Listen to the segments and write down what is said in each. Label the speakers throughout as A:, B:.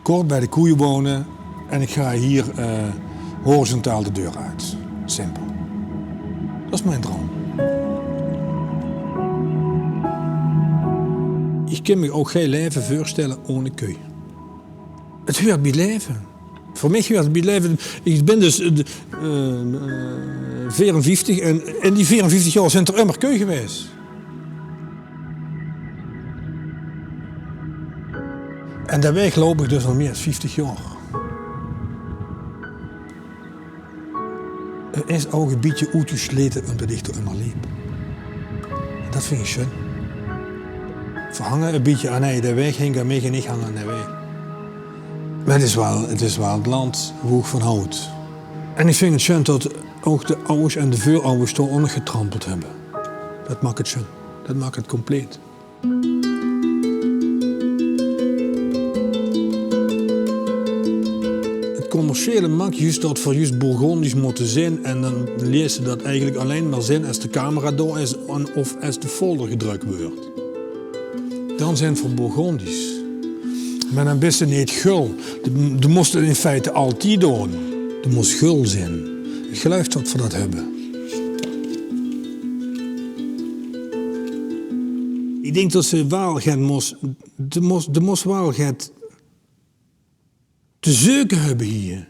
A: kort bij de koeien wonen en ik ga hier horizontaal de deur uit. Simpel. Dat is mijn droom. Ik kan me ook geen leven voorstellen ohne koe. Het hoort bij leven. Voor mij hoort het bij leven. Ik ben dus 54 en in die 54 jaar zijn er immer koeien geweest. En dat weg loop ik dus al meer dan 50 jaar. Het is ook een beetje uitgesleten omdat ik er immer liep. Dat vind ik schön. Verhangen een beetje aan de weg hing en mij niet hangen aan de weg. Maar het is wel het land waar ik van houd. En ik vind het schön dat ook de ouders en de voorouders er onder getrampeld hebben. Dat maakt het schön. Dat maakt het compleet. Het commerciële maakt juist dat voor juist Bourgondisch moeten zijn en dan lees je dat eigenlijk alleen maar zin als de camera door is of als de folder gedrukt wordt. Dan zijn voor Bourgondisch. Maar dan best niet gul. Je moest het in feite altijd doen. Je moest gul zijn. Ik geloof dat we dat hebben. Ik denk dat ze wel gaan moest wel gaat te zoeken hebben hier.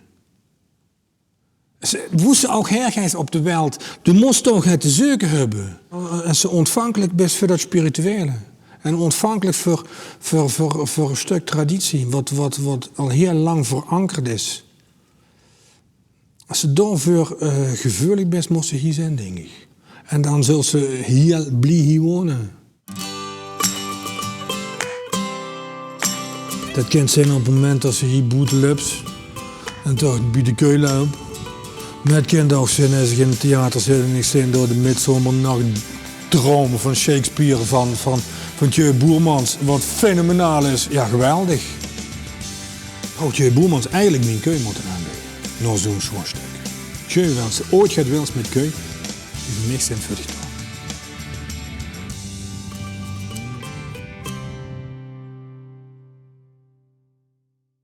A: Ze moesten ook hergens op de wereld. Je moest toch het te zoeken hebben. En ze ontvankelijk best voor dat spirituele. En ontvankelijk voor een stuk traditie, wat al heel lang verankerd is. Als ze daarvoor gevoelig best, moest ze hier zijn, denk ik. En dan zullen ze heel blij wonen. Dat kan zijn op het moment dat ze hier boete loopt en toch bij de keulen op. Maar het kan ook zijn als ik in het theater zit en ik sta door de midzomernacht dromen van Shakespeare, van Tjeu Boermans, wat fenomenaal is. Ja, geweldig. Had Tjeu Boermans eigenlijk mijn keu moeten aanbieden. Naar zo'n soort stuk. Tjeu, als ze ooit gaat wils met keu, is het niks in 40 jaar.